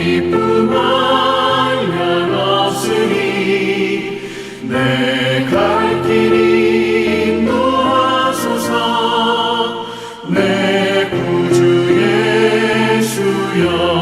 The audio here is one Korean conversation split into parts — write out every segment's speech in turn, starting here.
기쁨 한량 없으니 내 갈 길이 인도하소서. 내 구주 예수여.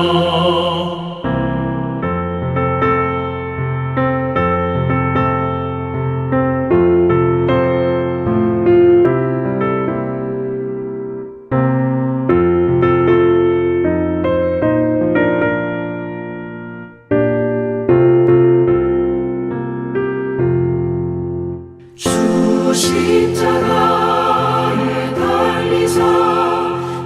십자가에 달리사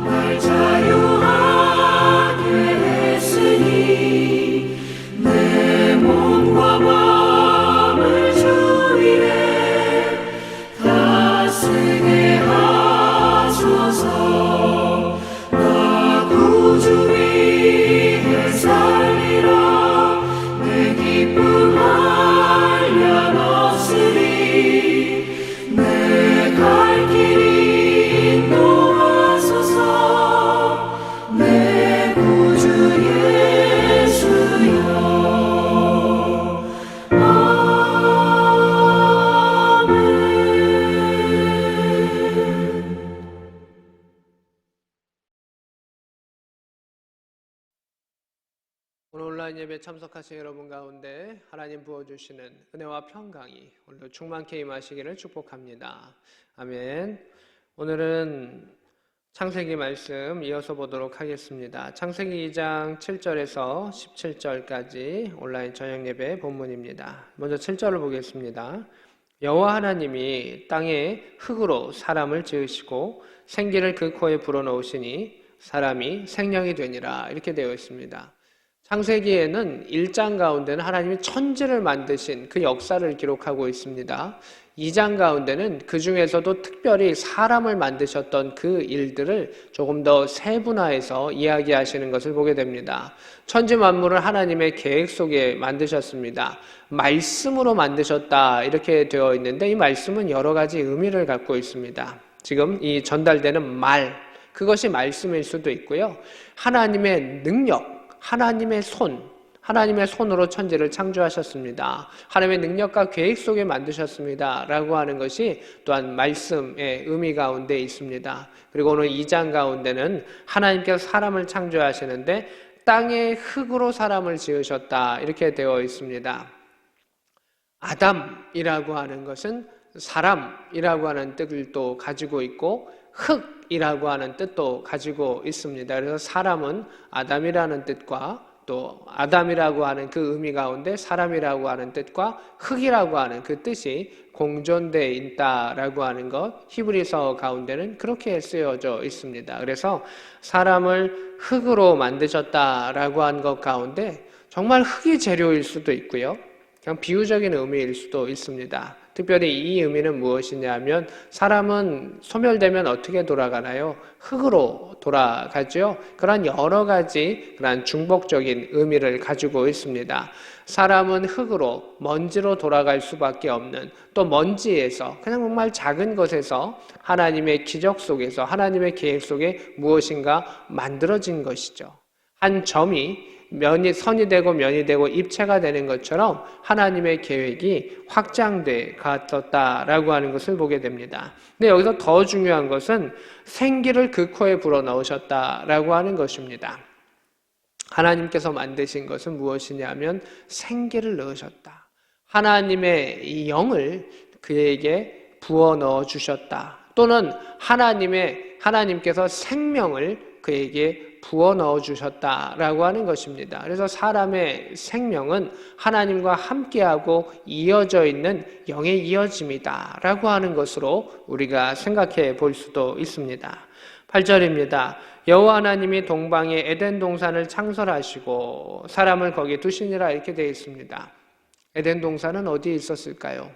날 자유하게 했으니 내 몸과 마음을 주 위에 다 쓰게 하소서. 나 구주 위에 살리라. 내 기쁨 한량 없으니 내 갈 길이 인도하소서. 내 구주 예수여. 아멘. 오늘 온라인 예배 참석하신 여러분 가운데 하나님 부어주시는 은혜와 평강이 오늘도 충만케 임하시기를 축복합니다. 아멘. 오늘은 창세기 말씀 이어서 보도록 하겠습니다. 창세기 2장 7절에서 17절까지 온라인 저녁 예배 본문입니다. 먼저 7절을 보겠습니다. 여호와 하나님이 땅에 흙으로 사람을 지으시고 생기를 그 코에 불어넣으시니 사람이 생명이 되니라. 이렇게 되어 있습니다. 창세기에는 1장 가운데는 하나님이 천지를 만드신 그 역사를 기록하고 있습니다. 2장 가운데는 그 중에서도 특별히 사람을 만드셨던 그 일들을 조금 더 세분화해서 이야기하시는 것을 보게 됩니다. 천지 만물을 하나님의 계획 속에 만드셨습니다. 말씀으로 만드셨다 이렇게 되어 있는데 이 말씀은 여러 가지 의미를 갖고 있습니다. 지금 이 전달되는 말, 그것이 말씀일 수도 있고요. 하나님의 능력, 하나님의 손으로 천지를 창조하셨습니다. 하나님의 능력과 계획 속에 만드셨습니다. 라고 하는 것이 또한 말씀의 의미 가운데 있습니다. 그리고 오늘 2장 가운데는 하나님께서 사람을 창조하시는데 땅의 흙으로 사람을 지으셨다. 이렇게 되어 있습니다. 아담이라고 하는 것은 사람이라고 하는 뜻을 또 가지고 있고 흙이라고 하는 뜻도 가지고 있습니다. 그래서 사람은 아담이라는 뜻과 또 아담이라고 하는 그 의미 가운데 사람이라고 하는 뜻과 흙이라고 하는 그 뜻이 공존되어 있다라고 하는 것, 히브리서 가운데는 그렇게 쓰여져 있습니다. 그래서 사람을 흙으로 만드셨다라고 한 것 가운데 정말 흙이 재료일 수도 있고요. 그냥 비유적인 의미일 수도 있습니다. 특별히 이 의미는 무엇이냐면 사람은 소멸되면 어떻게 돌아가나요? 흙으로 돌아가죠. 그런 여러 가지 그런 중복적인 의미를 가지고 있습니다. 사람은 흙으로 먼지로 돌아갈 수밖에 없는, 또 먼지에서 그냥 정말 작은 것에서 하나님의 기적 속에서 하나님의 계획 속에 무엇인가 만들어진 것이죠. 한 점이 선이 되고 면이 되고 입체가 되는 것처럼 하나님의 계획이 확장돼 갔었다라고 하는 것을 보게 됩니다. 근데 여기서 더 중요한 것은 생기를 그 코에 불어넣으셨다라고 하는 것입니다. 하나님께서 만드신 것은 무엇이냐면 생기를 넣으셨다. 하나님의 이 영을 그에게 부어 넣어 주셨다. 또는 하나님께서 생명을 그에게 부어 넣어 주셨다라고 하는 것입니다. 그래서 사람의 생명은 하나님과 함께하고 이어져 있는 영의 이어짐이다라고 하는 것으로 우리가 생각해 볼 수도 있습니다. 8절입니다. 여호와 하나님이 동방에 에덴 동산을 창설하시고 사람을 거기에 두시니라 이렇게 되어 있습니다. 에덴 동산은 어디에 있었을까요?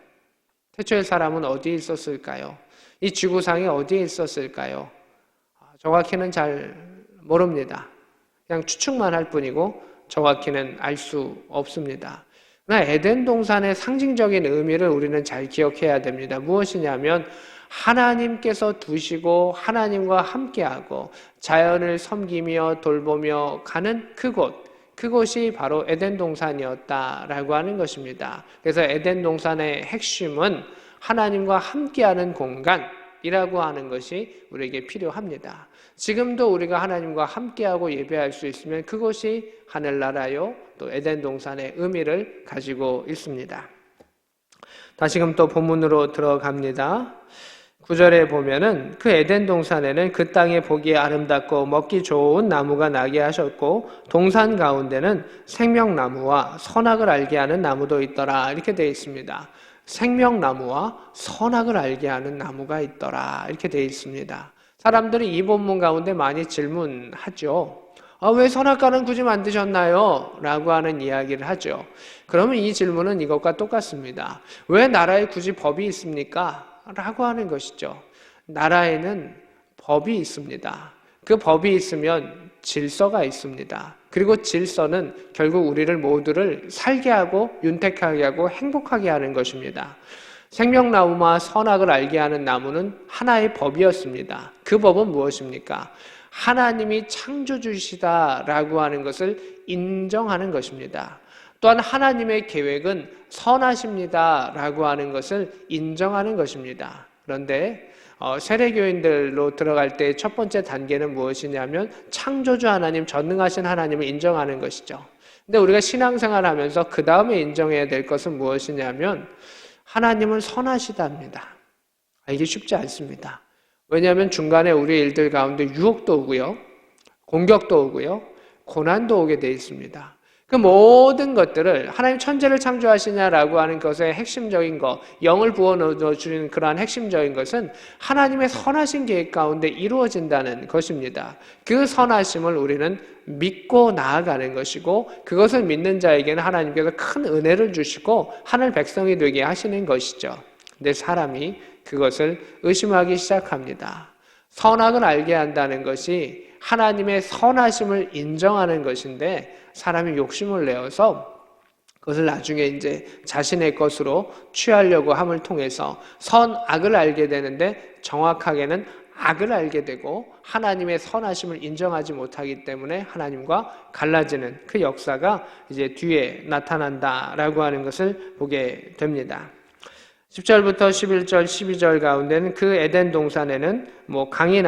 태초의 사람은 어디에 있었을까요? 이 지구상에 어디에 있었을까요? 정확히는 잘 모릅니다. 그냥 추측만 할 뿐이고 정확히는 알 수 없습니다. 그러나 에덴 동산의 상징적인 의미를 우리는 잘 기억해야 됩니다. 무엇이냐면 하나님께서 두시고 하나님과 함께하고 자연을 섬기며 돌보며 가는 그곳, 그곳이 바로 에덴 동산이었다라고 하는 것입니다. 그래서 에덴 동산의 핵심은 하나님과 함께하는 공간이라고 하는 것이 우리에게 필요합니다. 지금도 우리가 하나님과 함께하고 예배할 수 있으면 그곳이 하늘나라요, 또 에덴 동산의 의미를 가지고 있습니다. 다시금 또 본문으로 들어갑니다. 9절에 보면은 그 에덴 동산에는 그 땅에 보기에 아름답고 먹기 좋은 나무가 나게 하셨고 동산 가운데는 생명나무와 선악을 알게 하는 나무도 있더라, 이렇게 되어 있습니다. 생명나무와 선악을 알게 하는 나무가 있더라, 이렇게 되어 있습니다. 사람들이 이 본문 가운데 많이 질문하죠. 왜 선악과는 굳이 만드셨나요? 라고 하는 이야기를 하죠. 그러면 이 질문은 이것과 똑같습니다. 왜 나라에 굳이 법이 있습니까? 라고 하는 것이죠. 나라에는 법이 있습니다. 그 법이 있으면 질서가 있습니다. 그리고 질서는 결국 우리를 모두를 살게 하고 윤택하게 하고 행복하게 하는 것입니다. 생명나무와 선악을 알게 하는 나무는 하나의 법이었습니다. 그 법은 무엇입니까? 하나님이 창조주시다라고 하는 것을 인정하는 것입니다. 또한 하나님의 계획은 선하십니다라고 하는 것을 인정하는 것입니다. 그런데 세례교인들로 들어갈 때 첫 번째 단계는 무엇이냐면 창조주 하나님, 전능하신 하나님을 인정하는 것이죠. 근데 우리가 신앙생활하면서 그 다음에 인정해야 될 것은 무엇이냐면 하나님은 선하시답니다. 이게 쉽지 않습니다. 왜냐하면 중간에 우리 일들 가운데 유혹도 오고요, 공격도 오고요, 고난도 오게 돼 있습니다. 그 모든 것들을 하나님 천지를 창조하시냐라고 하는 것의 핵심적인 것, 영을 부어 넣어주는 그러한 핵심적인 것은 하나님의 선하신 계획 가운데 이루어진다는 것입니다. 그 선하심을 우리는 믿고 나아가는 것이고 그것을 믿는 자에게는 하나님께서 큰 은혜를 주시고 하늘 백성이 되게 하시는 것이죠. 근데 사람이 그것을 의심하기 시작합니다. 선악을 알게 한다는 것이 하나님의 선하심을 인정하는 것인데 사람이 욕심을 내어서 그것을 나중에 이제 자신의 것으로 취하려고 함을 통해서 선악을 알게 되는데 정확하게는 악을 알게 되고 하나님의 선하심을 인정하지 못하기 때문에 하나님과 갈라지는 그 역사가 이제 뒤에 나타난다라고 하는 것을 보게 됩니다. 10절부터 11절, 12절 가운데는 그 에덴 동산에는 강이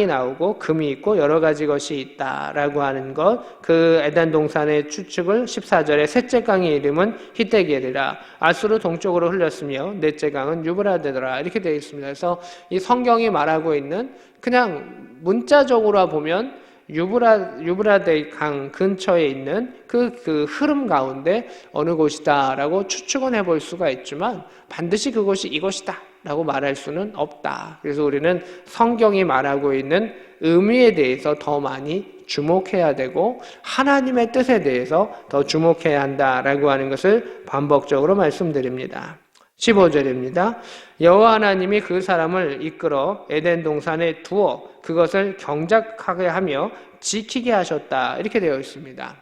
나오고 금이 있고 여러 가지 것이 있다라고 하는 것, 그 에덴 동산의 추측을 14절에 셋째 강의 이름은 히데겔이라 아수르 동쪽으로 흘렸으며 넷째 강은 유브라데더라, 이렇게 되어 있습니다. 그래서 이 성경이 말하고 있는 그냥 문자적으로 보면 유브라데 강 근처에 있는 그 흐름 가운데 어느 곳이다라고 추측은 해볼 수가 있지만 반드시 그곳이 이곳이다 라고 말할 수는 없다. 그래서 우리는 성경이 말하고 있는 의미에 대해서 더 많이 주목해야 되고 하나님의 뜻에 대해서 더 주목해야 한다라고 하는 것을 반복적으로 말씀드립니다. 15절입니다. 여호와 하나님이 그 사람을 이끌어 에덴 동산에 두어 그것을 경작하게 하며 지키게 하셨다, 이렇게 되어 있습니다.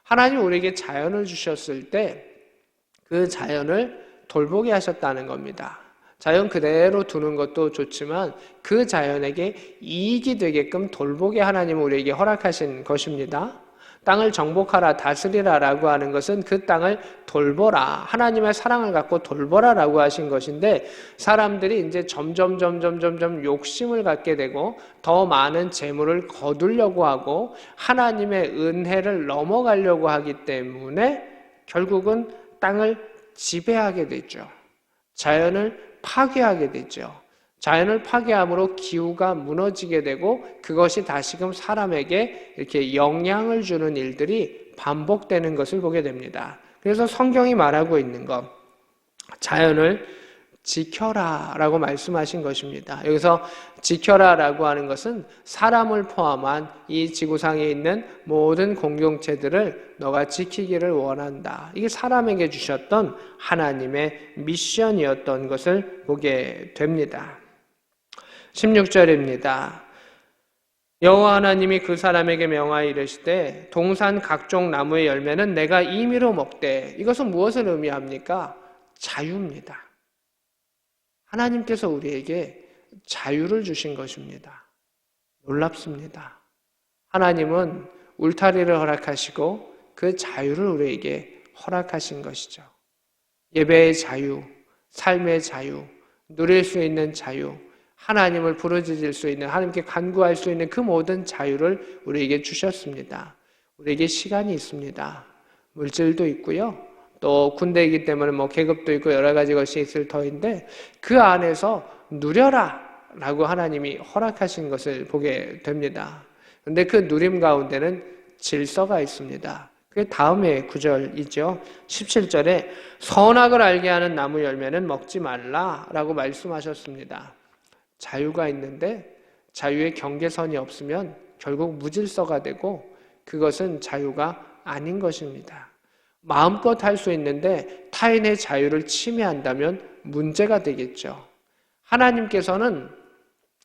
하나님 우리에게 자연을 주셨을 때 그 자연을 돌보게 하셨다는 겁니다. 자연 그대로 두는 것도 좋지만 그 자연에게 이익이 되게끔 돌보게 하나님은 우리에게 허락하신 것입니다. 땅을 정복하라, 다스리라 라고 하는 것은 그 땅을 돌보라, 하나님의 사랑을 갖고 돌보라 라고 하신 것인데 사람들이 이제 점점 욕심을 갖게 되고 더 많은 재물을 거두려고 하고 하나님의 은혜를 넘어가려고 하기 때문에 결국은 땅을 지배하게 되죠. 자연을 파괴하게 되죠. 자연을 파괴함으로 기후가 무너지게 되고 그것이 다시금 사람에게 이렇게 영향을 주는 일들이 반복되는 것을 보게 됩니다. 그래서 성경이 말하고 있는 것, 자연을 지켜라 라고 말씀하신 것입니다. 여기서 지켜라 라고 하는 것은 사람을 포함한 이 지구상에 있는 모든 공동체들을 너가 지키기를 원한다. 이게 사람에게 주셨던 하나님의 미션이었던 것을 보게 됩니다. 16절입니다. 여호와 하나님이 그 사람에게 명하여 이르시되 동산 각종 나무의 열매는 내가 임의로 먹되. 이것은 무엇을 의미합니까? 자유입니다. 하나님께서 우리에게 자유를 주신 것입니다. 놀랍습니다. 하나님은 울타리를 허락하시고 그 자유를 우리에게 허락하신 것이죠. 예배의 자유, 삶의 자유, 누릴 수 있는 자유, 하나님을 부르짖을 수 있는, 하나님께 간구할 수 있는 그 모든 자유를 우리에게 주셨습니다. 우리에게 시간이 있습니다. 물질도 있고요. 또 군대이기 때문에 계급도 있고 여러 가지 것이 있을 터인데 그 안에서 누려라 라고 하나님이 허락하신 것을 보게 됩니다. 그런데 그 누림 가운데는 질서가 있습니다. 그게 다음의 구절이죠. 17절에 선악을 알게 하는 나무 열매는 먹지 말라라고 말씀하셨습니다. 자유가 있는데 자유의 경계선이 없으면 결국 무질서가 되고 그것은 자유가 아닌 것입니다. 마음껏 할 수 있는데 타인의 자유를 침해한다면 문제가 되겠죠. 하나님께서는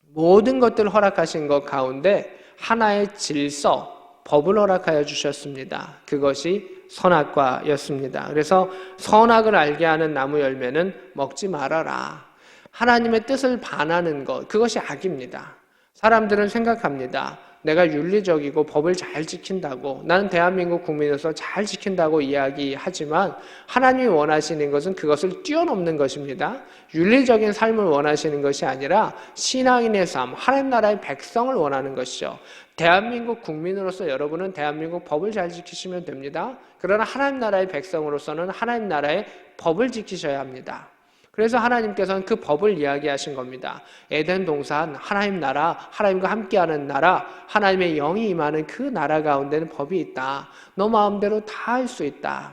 모든 것들을 허락하신 것 가운데 하나의 질서, 법을 허락하여 주셨습니다. 그것이 선악과였습니다. 그래서 선악을 알게 하는 나무 열매는 먹지 말아라. 하나님의 뜻을 반하는 것, 그것이 악입니다. 사람들은 생각합니다. 내가 윤리적이고 법을 잘 지킨다고, 나는 대한민국 국민으로서 잘 지킨다고 이야기하지만 하나님이 원하시는 것은 그것을 뛰어넘는 것입니다. 윤리적인 삶을 원하시는 것이 아니라 신앙인의 삶, 하나님 나라의 백성을 원하는 것이죠. 대한민국 국민으로서 여러분은 대한민국 법을 잘 지키시면 됩니다. 그러나 하나님 나라의 백성으로서는 하나님 나라의 법을 지키셔야 합니다. 그래서 하나님께서는 그 법을 이야기하신 겁니다. 에덴 동산, 하나님 나라, 하나님과 함께하는 나라, 하나님의 영이 임하는 그 나라 가운데는 법이 있다. 너 마음대로 다 할 수 있다.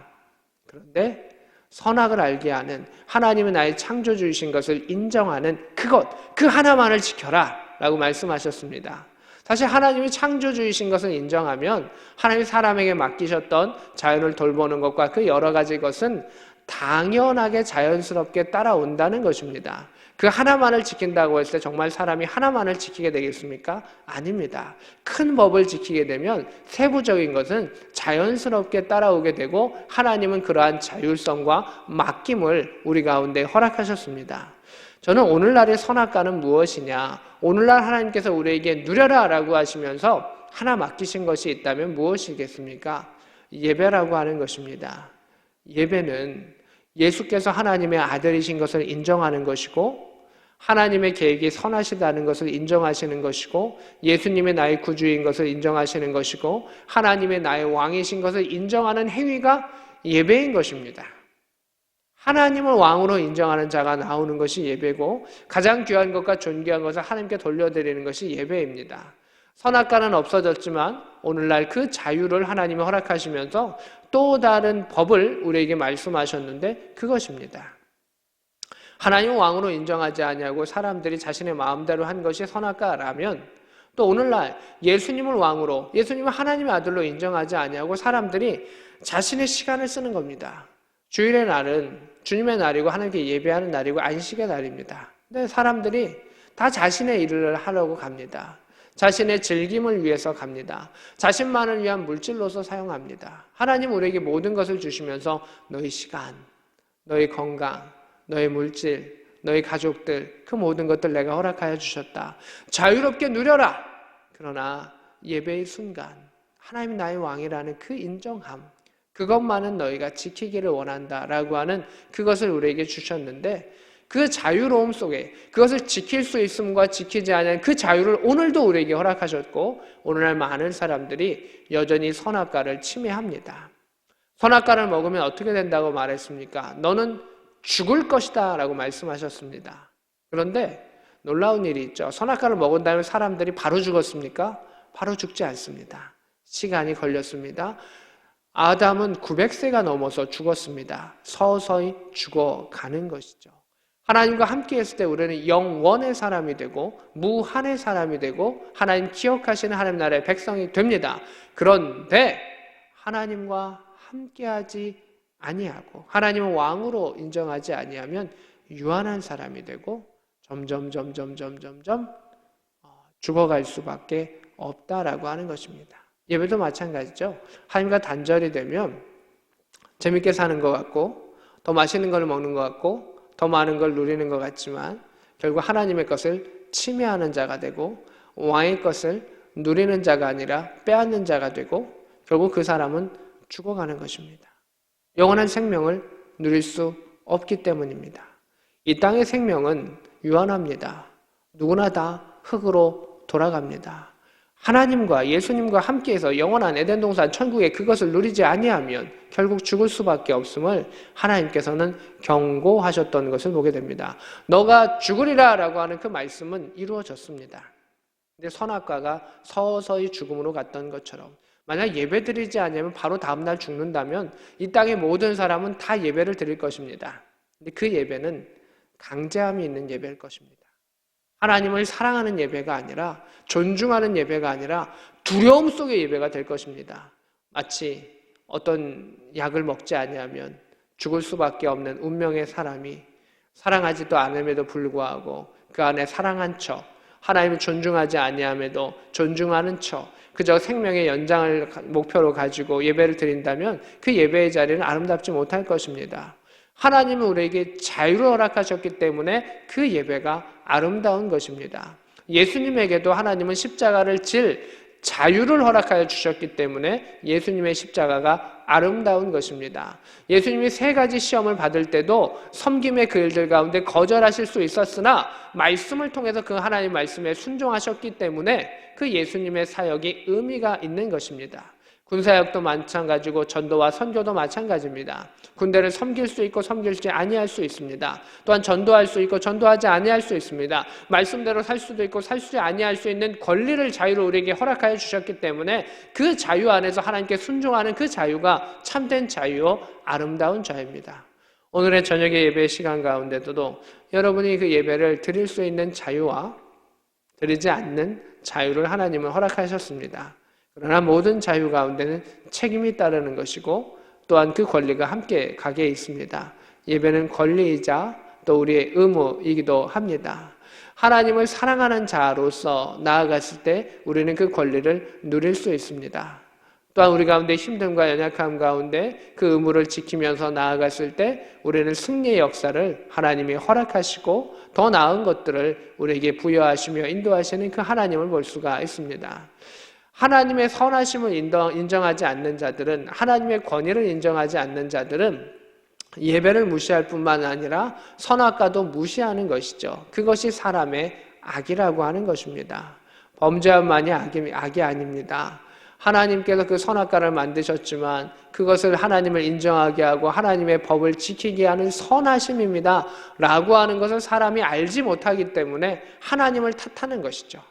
그런데 선악을 알게 하는, 하나님은 나의 창조주이신 것을 인정하는 그것, 그 하나만을 지켜라 라고 말씀하셨습니다. 사실 하나님이 창조주이신 것을 인정하면 하나님이 사람에게 맡기셨던 자연을 돌보는 것과 그 여러 가지 것은 당연하게 자연스럽게 따라온다는 것입니다. 그 하나만을 지킨다고 했을 때 정말 사람이 하나만을 지키게 되겠습니까? 아닙니다. 큰 법을 지키게 되면 세부적인 것은 자연스럽게 따라오게 되고 하나님은 그러한 자율성과 맡김을 우리 가운데 허락하셨습니다. 저는 오늘날의 선악과는 무엇이냐? 오늘날 하나님께서 우리에게 누려라 라고 하시면서 하나 맡기신 것이 있다면 무엇이겠습니까? 예배라고 하는 것입니다. 예배는 예수께서 하나님의 아들이신 것을 인정하는 것이고 하나님의 계획이 선하시다는 것을 인정하시는 것이고 예수님의 나의 구주인 것을 인정하시는 것이고 하나님의 나의 왕이신 것을 인정하는 행위가 예배인 것입니다. 하나님을 왕으로 인정하는 자가 나오는 것이 예배고 가장 귀한 것과 존귀한 것을 하나님께 돌려드리는 것이 예배입니다. 선악과는 없어졌지만 오늘날 그 자유를 하나님이 허락하시면서 또 다른 법을 우리에게 말씀하셨는데 그것입니다. 하나님 왕으로 인정하지 아니하고 사람들이 자신의 마음대로 한 것이 선악과라면 또 오늘날 예수님을 왕으로, 예수님을 하나님의 아들로 인정하지 아니하고 사람들이 자신의 시간을 쓰는 겁니다. 주일의 날은 주님의 날이고 하나님께 예배하는 날이고 안식의 날입니다. 근데 사람들이 다 자신의 일을 하려고 갑니다. 자신의 즐김을 위해서 갑니다. 자신만을 위한 물질로서 사용합니다. 하나님 우리에게 모든 것을 주시면서 너희 시간, 너희 건강, 너희 물질, 너희 가족들 그 모든 것들 내가 허락하여 주셨다. 자유롭게 누려라. 그러나 예배의 순간 하나님이 나의 왕이라는 그 인정함 그것만은 너희가 지키기를 원한다라고 하는 그것을 우리에게 주셨는데 그 자유로움 속에 그것을 지킬 수 있음과 지키지 않은 그 자유를 오늘도 우리에게 허락하셨고 오늘날 많은 사람들이 여전히 선악과를 침해합니다. 선악과를 먹으면 어떻게 된다고 말했습니까? 너는 죽을 것이다 라고 말씀하셨습니다. 그런데 놀라운 일이 있죠. 선악과를 먹은 다음에 사람들이 바로 죽었습니까? 바로 죽지 않습니다. 시간이 걸렸습니다. 아담은 900세가 넘어서 죽었습니다. 서서히 죽어가는 것이죠. 하나님과 함께 했을 때 우리는 영원의 사람이 되고 무한의 사람이 되고 하나님 기억하시는 하나님 나라의 백성이 됩니다. 그런데 하나님과 함께하지 아니하고 하나님을 왕으로 인정하지 아니하면 유한한 사람이 되고 점점 죽어갈 수밖에 없다라고 하는 것입니다. 예배도 마찬가지죠. 하나님과 단절이 되면 재밌게 사는 것 같고 더 맛있는 걸 먹는 것 같고 더 많은 걸 누리는 것 같지만 결국 하나님의 것을 침해하는 자가 되고 왕의 것을 누리는 자가 아니라 빼앗는 자가 되고 결국 그 사람은 죽어가는 것입니다. 영원한 생명을 누릴 수 없기 때문입니다. 이 땅의 생명은 유한합니다. 누구나 다 흙으로 돌아갑니다. 하나님과 예수님과 함께해서 영원한 에덴 동산 천국의 그것을 누리지 아니하면 결국 죽을 수밖에 없음을 하나님께서는 경고하셨던 것을 보게 됩니다. 너가 죽으리라 라고 하는 그 말씀은 이루어졌습니다. 근데 선악과가 서서히 죽음으로 갔던 것처럼 만약 예배 드리지 않으면 바로 다음날 죽는다면 이 땅의 모든 사람은 다 예배를 드릴 것입니다. 근데 그 예배는 강제함이 있는 예배일 것입니다. 하나님을 사랑하는 예배가 아니라 존중하는 예배가 아니라 두려움 속의 예배가 될 것입니다. 마치 어떤 약을 먹지 아니하면 죽을 수밖에 없는 운명의 사람이 사랑하지도 않음에도 불구하고 그 안에 사랑한 척, 하나님을 존중하지 아니함에도 존중하는 척, 그저 생명의 연장을 목표로 가지고 예배를 드린다면 그 예배의 자리는 아름답지 못할 것입니다. 하나님은 우리에게 자유를 허락하셨기 때문에 그 예배가 아름다운 것입니다. 예수님에게도 하나님은 십자가를 질 자유를 허락하여 주셨기 때문에 예수님의 십자가가 아름다운 것입니다. 예수님이 3가지 시험을 받을 때도 섬김의 그 일들 가운데 거절하실 수 있었으나 말씀을 통해서 그 하나님 말씀에 순종하셨기 때문에 그 예수님의 사역이 의미가 있는 것입니다. 군사역도 마찬가지고 전도와 선교도 마찬가지입니다. 군대를 섬길 수 있고 섬기지 아니할 수 있습니다. 또한 전도할 수 있고 전도하지 아니할 수 있습니다. 말씀대로 살 수도 있고 살지 아니할 수 있는 권리를 자유를 우리에게 허락하여 주셨기 때문에 그 자유 안에서 하나님께 순종하는 그 자유가 참된 자유요 아름다운 자유입니다. 오늘의 저녁의 예배 시간 가운데도 여러분이 그 예배를 드릴 수 있는 자유와 드리지 않는 자유를 하나님은 허락하셨습니다. 그러나 모든 자유 가운데는 책임이 따르는 것이고 또한 그 권리가 함께 가게 있습니다. 예배는 권리이자 또 우리의 의무이기도 합니다. 하나님을 사랑하는 자로서 나아갔을 때 우리는 그 권리를 누릴 수 있습니다. 또한 우리 가운데 힘듦과 연약함 가운데 그 의무를 지키면서 나아갔을 때 우리는 승리의 역사를 하나님이 허락하시고 더 나은 것들을 우리에게 부여하시며 인도하시는 그 하나님을 볼 수가 있습니다. 하나님의 선하심을 인정하지 않는 자들은, 하나님의 권위를 인정하지 않는 자들은 예배를 무시할 뿐만 아니라 선악과도 무시하는 것이죠. 그것이 사람의 악이라고 하는 것입니다. 범죄함만이 악이 아닙니다. 하나님께서 그 선악과를 만드셨지만 그것을 하나님을 인정하게 하고 하나님의 법을 지키게 하는 선하심입니다 라고 하는 것을 사람이 알지 못하기 때문에 하나님을 탓하는 것이죠.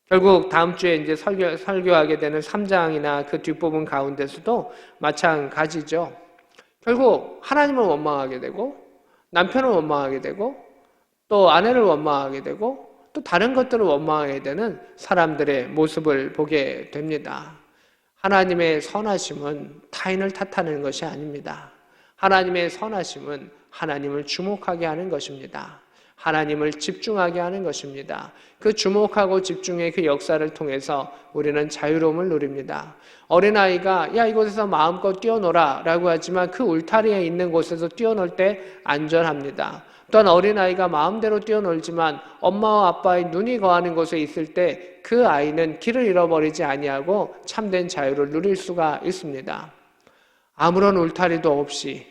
결국 다음 주에 이제 설교하게 되는 3장이나 그 뒷부분 가운데서도 마찬가지죠. 결국 하나님을 원망하게 되고 남편을 원망하게 되고 또 아내를 원망하게 되고 또 다른 것들을 원망하게 되는 사람들의 모습을 보게 됩니다. 하나님의 선하심은 타인을 탓하는 것이 아닙니다. 하나님의 선하심은 하나님을 주목하게 하는 것입니다. 하나님을 집중하게 하는 것입니다. 그 주목하고 집중의 그 역사를 통해서 우리는 자유로움을 누립니다. 어린아이가 야 이곳에서 마음껏 뛰어놀아 라고 하지만 그 울타리에 있는 곳에서 뛰어놀 때 안전합니다. 또한 어린아이가 마음대로 뛰어놀지만 엄마와 아빠의 눈이 거하는 곳에 있을 때 그 아이는 길을 잃어버리지 아니하고 참된 자유를 누릴 수가 있습니다. 아무런 울타리도 없이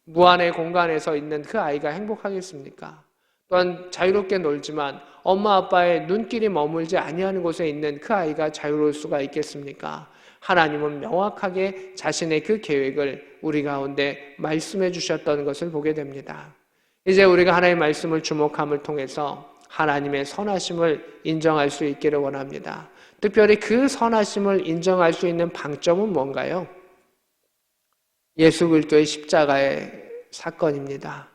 무한의 공간에서 있는 그 아이가 행복하겠습니까? 또한 자유롭게 놀지만 엄마 아빠의 눈길이 머물지 아니하는 곳에 있는 그 아이가 자유로울 수가 있겠습니까? 하나님은 명확하게 자신의 그 계획을 우리 가운데 말씀해 주셨던 것을 보게 됩니다. 이제 우리가 하나님의 말씀을 주목함을 통해서 하나님의 선하심을 인정할 수 있기를 원합니다. 특별히 그 선하심을 인정할 수 있는 방점은 뭔가요? 예수 그리스도의 십자가의 사건입니다.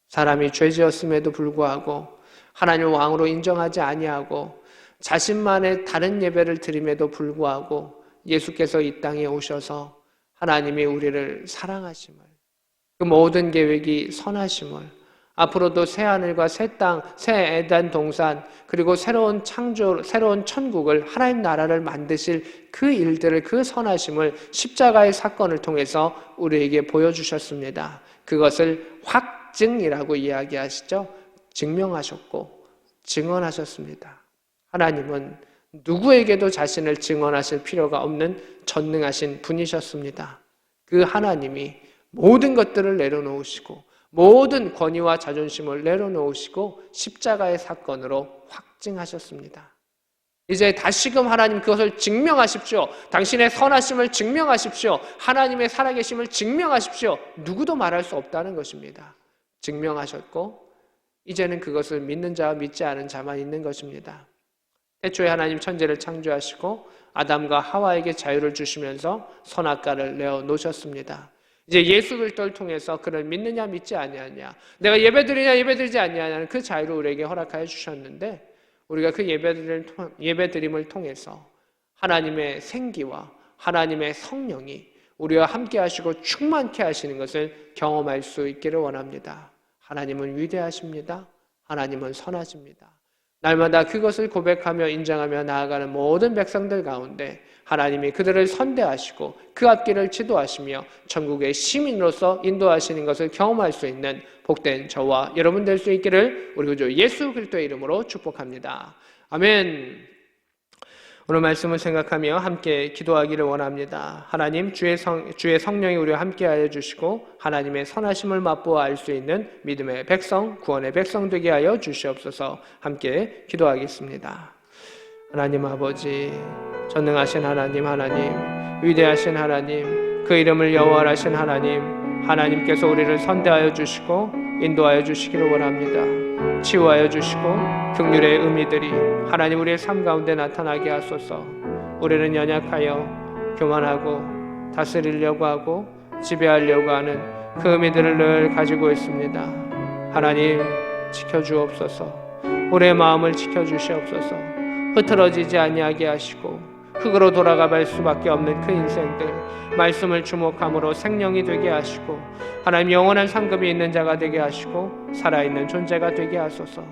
사람이 죄지었음에도 불구하고 하나님을 왕으로 인정하지 아니하고 자신만의 다른 예배를 드림에도 불구하고 예수께서 이 땅에 오셔서 하나님이 우리를 사랑하심을, 그 모든 계획이 선하심을, 앞으로도 새 하늘과 새 땅, 새 에덴 동산, 그리고 새로운 창조, 새로운 천국을 하나님 나라를 만드실 그 일들을, 그 선하심을 십자가의 사건을 통해서 우리에게 보여주셨습니다. 그것을 확증이라고 이야기하시죠. 증명하셨고 증언하셨습니다. 하나님은 누구에게도 자신을 증언하실 필요가 없는 전능하신 분이셨습니다. 그 하나님이 모든 것들을 내려놓으시고 모든 권위와 자존심을 내려놓으시고 십자가의 사건으로 확증하셨습니다. 이제 다시금 하나님 그것을 증명하십시오. 당신의 선하심을 증명하십시오. 하나님의 살아계심을 증명하십시오. 누구도 말할 수 없다는 것입니다. 증명하셨고 이제는 그것을 믿는 자와 믿지 않은 자만 있는 것입니다. 태초에 하나님 천지를 창조하시고 아담과 하와에게 자유를 주시면서 선악과를 내어놓으셨습니다. 이제 예수 그리스도를 통해서 그를 믿느냐 믿지 아니하냐, 내가 예배드리냐 예배드리지 아니하냐는 그 자유를 우리에게 허락하여 주셨는데 우리가 그 예배드림을 통해서 하나님의 생기와 하나님의 성령이 우리와 함께 하시고 충만케 하시는 것을 경험할 수 있기를 원합니다. 하나님은 위대하십니다. 하나님은 선하십니다. 날마다 그것을 고백하며 인정하며 나아가는 모든 백성들 가운데 하나님이 그들을 선대하시고 그 앞길을 지도하시며 천국의 시민으로서 인도하시는 것을 경험할 수 있는 복된 저와 여러분 될 수 있기를 우리 구주 예수 그리스도의 이름으로 축복합니다. 아멘. 오늘 말씀을 생각하며 함께 기도하기를 원합니다. 하나님, 주의 성령이 우리와 함께하여 주시고 하나님의 선하심을 맛보아 알 수 있는 믿음의 백성, 구원의 백성 되게 하여 주시옵소서. 함께 기도하겠습니다. 하나님 아버지, 전능하신 하나님, 위대하신 하나님, 그 이름을 여호와라신 하나님께서 우리를 선대하여 주시고 인도하여 주시기를 원합니다. 치유하여 주시고 긍휼의 의미들이 하나님 우리의 삶 가운데 나타나게 하소서. 우리는 연약하여 교만하고 다스리려고 하고 지배하려고 하는 그 의미들을 늘 가지고 있습니다. 하나님 지켜주옵소서. 우리의 마음을 지켜주시옵소서. 흐트러지지 아니하게 하시고 흙으로 돌아가 볼 수밖에 없는 그 인생들 말씀을 주목함으로 생명이 되게 하시고 하나님 영원한 상급이 있는 자가 되게 하시고 살아있는 존재가 되게 하소서.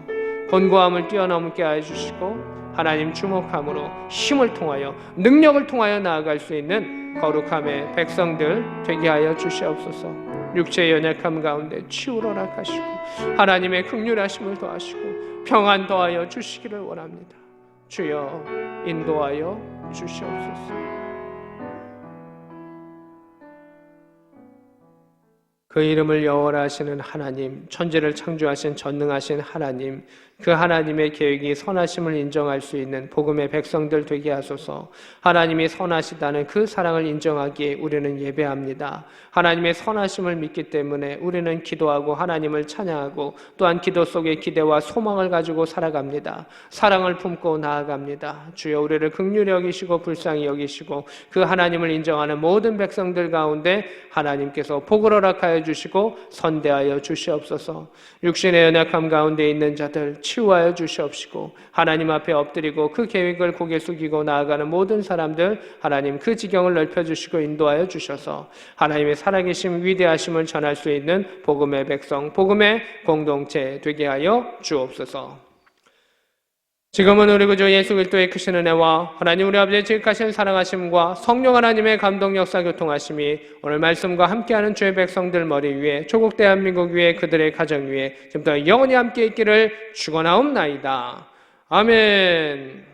곤고함을 뛰어넘게 해주시고 하나님 주목함으로 힘을 통하여 능력을 통하여 나아갈 수 있는 거룩함의 백성들 되게 하여 주시옵소서. 육체의 연약함 가운데 치유를 허락하시고 하나님의 긍휼하심을 더하시고 평안 더하여 주시기를 원합니다. 주여 인도하여 주시옵소서. 그 이름을 여호와라 하시는 하나님, 천지를 창조하신 전능하신 하나님, 그 하나님의 계획이 선하심을 인정할 수 있는 복음의 백성들 되게 하소서. 하나님이 선하시다는 그 사랑을 인정하기에 우리는 예배합니다. 하나님의 선하심을 믿기 때문에 우리는 기도하고 하나님을 찬양하고 또한 기도 속에 기대와 소망을 가지고 살아갑니다. 사랑을 품고 나아갑니다. 주여 우리를 긍휼히 여기시고 불쌍히 여기시고 그 하나님을 인정하는 모든 백성들 가운데 하나님께서 복을 허락하여 주시고 선대하여 주시옵소서. 육신의 연약함 가운데 있는 자들 치유하여 주시옵시고 하나님 앞에 엎드리고 그 계획을 고개 숙이고 나아가는 모든 사람들 하나님 그 지경을 넓혀주시고 인도하여 주셔서 하나님의 살아계심 위대하심을 전할 수 있는 복음의 백성, 복음의 공동체 되게 하여 주옵소서. 지금은 우리 구주 예수 그리스도의 크신 은혜와 하나님 우리 아버지의 지극하신 사랑하심과 성령 하나님의 감동 역사 교통하심이 오늘 말씀과 함께하는 주의 백성들 머리 위에 조국 대한민국 위에 그들의 가정 위에 지금부터 영원히 함께 있기를 축원하옵나이다. 아멘.